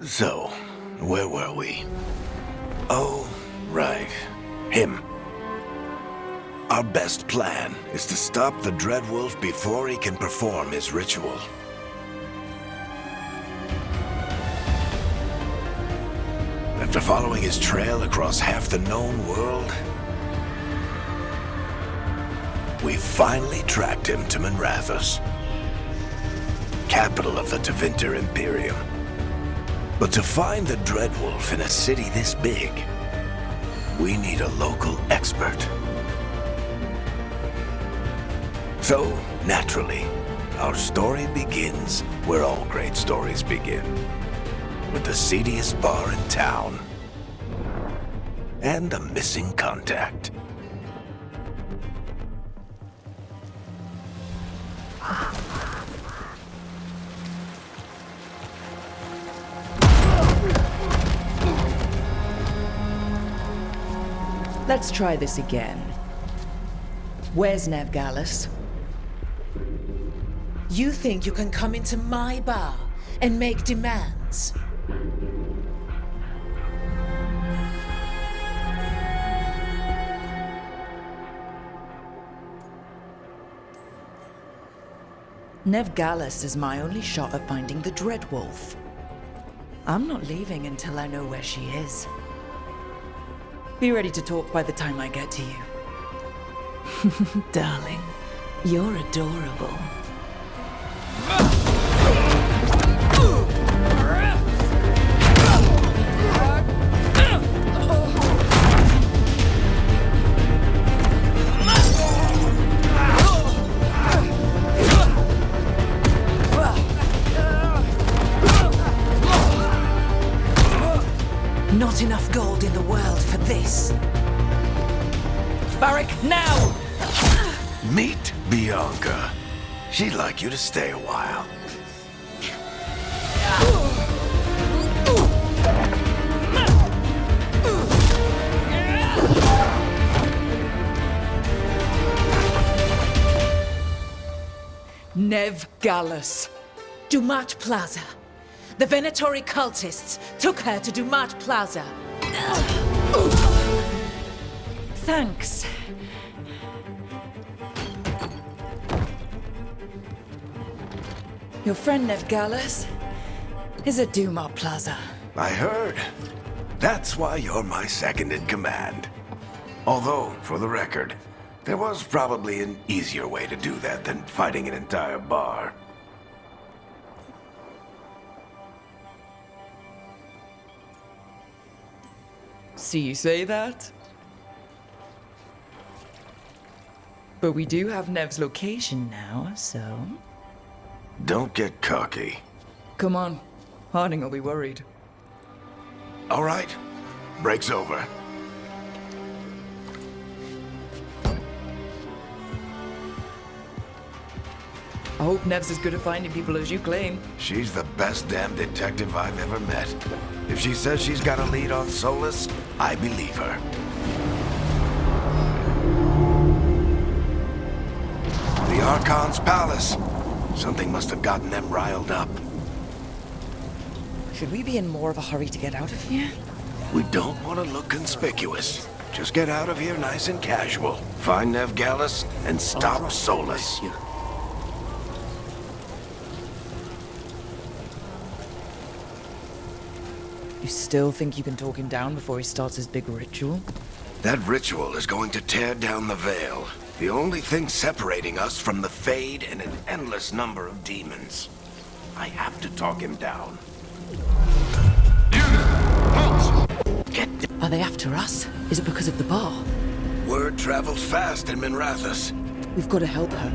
So, where were we? Oh, right. Him. Our best plan is to stop the Dreadwolf before he can perform his ritual. After following his trail across half the known world, we finally tracked him to Minrathous, capital of the Tevinter Imperium. But to find the Dreadwolf in a city this big, we need a local expert. So, naturally, our story begins where all great stories begin. With the seediest bar in town. And a missing contact. Let's try this again. Where's Nev Gallus? You think you can come into my bar and make demands? Nev Gallus is my only shot at finding the Dreadwolf. I'm not leaving until I know where she is. Be ready to talk by the time I get to you. Darling, you're adorable. Not enough gold in the world for this. Barak, now! Meet Bianca. She'd like you to stay a while. Nev Gallus. Dumat Plaza. The Venatori cultists took her to Dumat Plaza. Thanks. Your friend Nev Gallus is at Dumat Plaza. I heard. That's why you're my second in command. Although, for the record, there was probably an easier way to do that than fighting an entire bar. See you say that? But we do have Nev's location now, so... Don't get cocky. Come on. Harding will be worried. All right. Break's over. I hope Nev's as good at finding people as you claim. She's the best damn detective I've ever met. If she says she's got a lead on Solus, I believe her. The Archon's palace. Something must have gotten them riled up. Should we be in more of a hurry to get out of here? We don't want to look conspicuous. Just get out of here nice and casual. Find Nev Gallus and stop Solus. You still think you can talk him down before he starts his big ritual? That ritual is going to tear down the veil. The only thing separating us from the Fade and an endless number of demons. I have to talk him down. Are they after us? Is it because of the bar? Word travels fast in Minrathous. We've got to help her.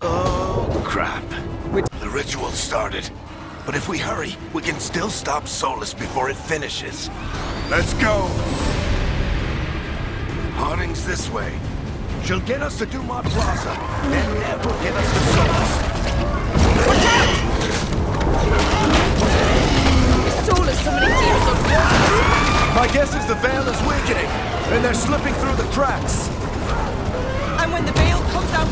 Oh, crap. The ritual started. But if we hurry, we can still stop Solus before it finishes. Let's go! Harding's this way. She'll get us to Dumat Plaza, then Nev will get us to Solus. Watch out! Solus summoning demons on board! My guess is the veil is weakening, and they're slipping through the cracks. And when the veil comes out...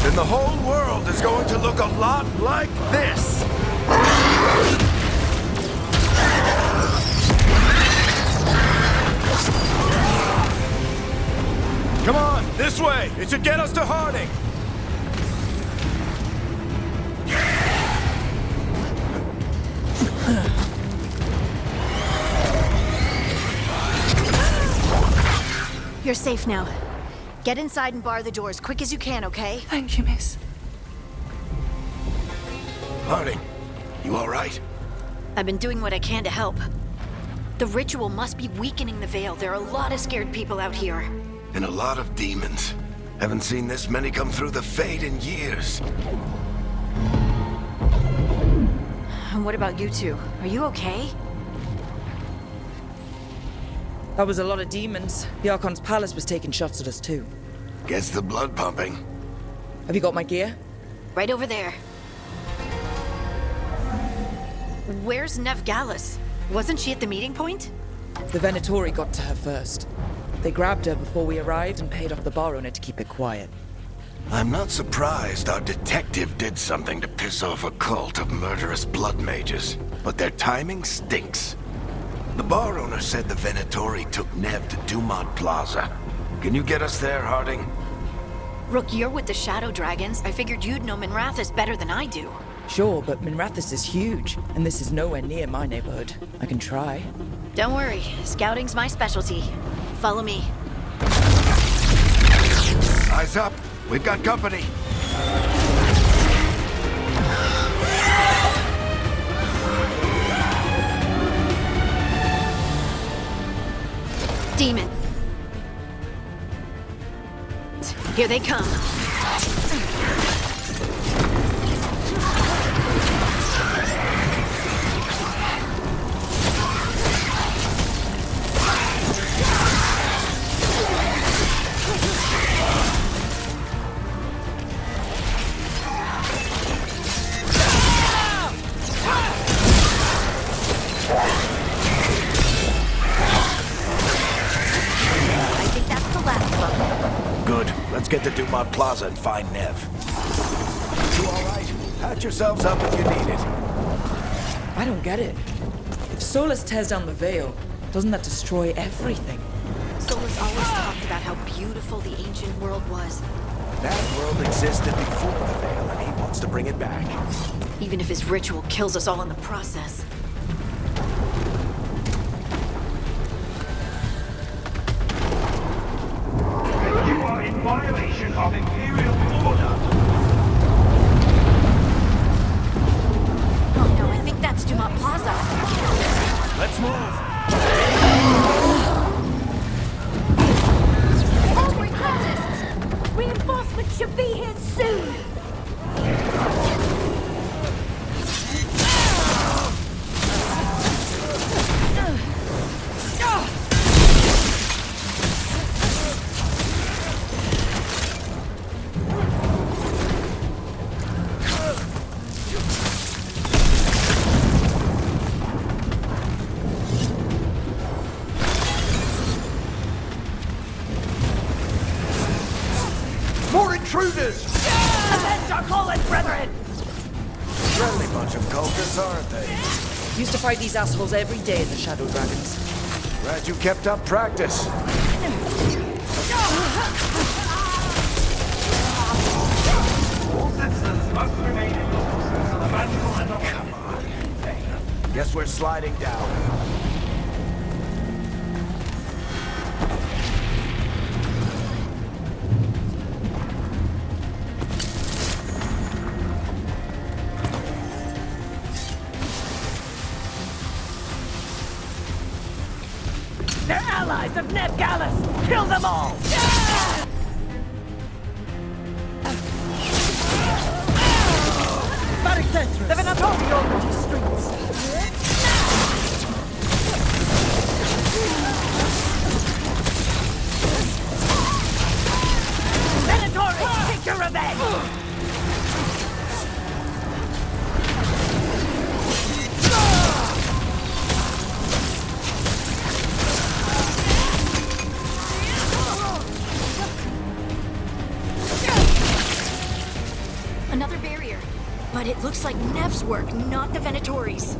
Then the whole world is is going to look a lot like this. Come on, this way. It should get us to Harding. You're safe now. Get inside and bar the door as quick as you can, okay? Thank you, miss. Harding, you all right? I've been doing what I can to help. The ritual must be weakening the Veil. There are a lot of scared people out here. And a lot of demons. Haven't seen this many come through the Fade in years. And what about you two? Are you okay? That was a lot of demons. The Archon's palace was taking shots at us too. Gets the blood pumping. Have you got my gear? Right over there. Where's Nev Gallus? Wasn't she at the meeting point? The Venatori got to her first. They grabbed her before we arrived and paid off the bar owner to keep it quiet. I'm not surprised our detective did something to piss off a cult of murderous blood mages, but their timing stinks. The bar owner said the Venatori took Nev to Dumont Plaza. Can you get us there, Harding? Rook, you're with the Shadow Dragons. I figured you'd know Minrathous better than I do. Sure, but Minrathous is huge, and this is nowhere near my neighborhood. I can try. Don't worry, scouting's my specialty. Follow me. Eyes up! We've got company! Demon. Here they come. Good. Let's get to Dumont Plaza and find Nev. You all right? Patch yourselves up if you need it. I don't get it. If Solus tears down the Veil, doesn't that destroy everything? Solus always talked about how beautiful the ancient world was. That world existed before the Veil, and he wants to bring it back. Even if his ritual kills us all in the process. You are in violation of Imperial order. Oh no, I think that's Dumont Plaza. Let's move! Hungry cultists! Reinforcements should be here soon! More intruders! Avenge our fallen brethren! Friendly bunch of cultists, aren't they? Used to fight these assholes every day in the Shadow Dragons. Glad you kept up practice. All citizens must remain indoors until the magical and Come on. Guess we're sliding down. They're allies of Nev Gallus! Kill them all! The Venatori over these streets! Venatori, take your revenge! Another barrier Looks like Nev's work, not the Venatori's.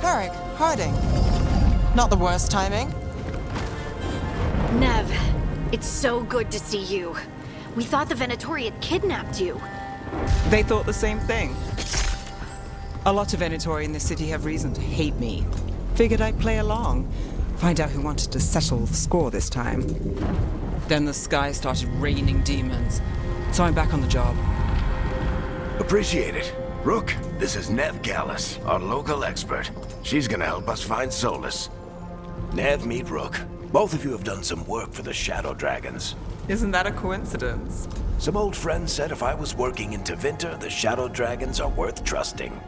Varric, Harding. Not the worst timing. Nev, it's so good to see you. We thought the Venatori had kidnapped you. They thought the same thing. A lot of Venatori in this city have reason to hate me. Figured I'd play along. Find out who wanted to settle the score this time. Then the sky started raining demons. So I'm back on the job. Appreciate it. Rook, this is Nev Gallus, our local expert. She's gonna help us find Solus. Nev, meet Rook. Both of you have done some work for the Shadow Dragons. Isn't that a coincidence? Some old friends said if I was working in Tevinter, the Shadow Dragons are worth trusting.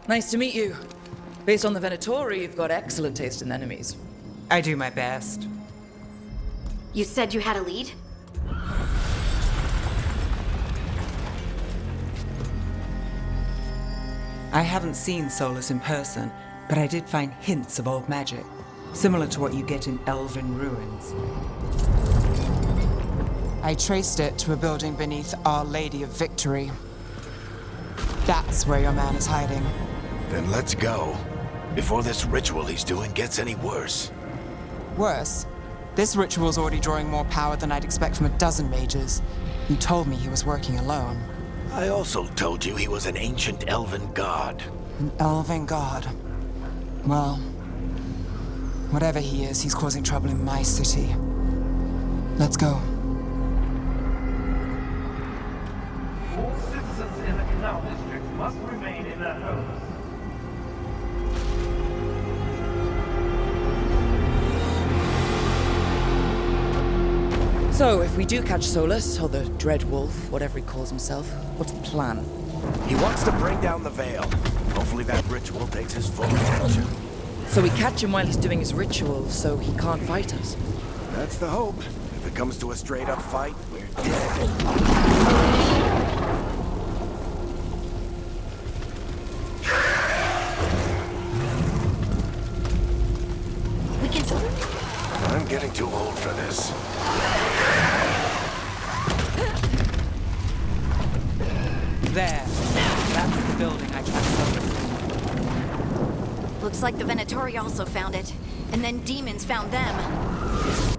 Nice to meet you. Based on the Venatori, you've got excellent taste in enemies. I do my best. You said you had a lead? I haven't seen Solus in person, but I did find hints of old magic, similar to what you get in Elven ruins. I traced it to a building beneath Our Lady of Victory. That's where your man is hiding. Then let's go. Before this ritual he's doing gets any worse. Worse, this ritual's already drawing more power than I'd expect from a dozen mages. You told me he was working alone. I also told you he was an ancient elven god. An elven god. Well, whatever he is, he's causing trouble in my city. Let's go. All citizens in the Canal District must remain in their homes. So, if we do catch Solus, or the Dreadwolf, whatever he calls himself, what's the plan? He wants to bring down the veil. Hopefully that ritual takes his full attention. So we catch him while he's doing his ritual, so he can't fight us. That's the hope. If it comes to a straight-up fight, we're dead. We can... I'm getting too old for this. There. That's the building I tracked Solus in. Looks like the Venatori also found it. And then demons found them.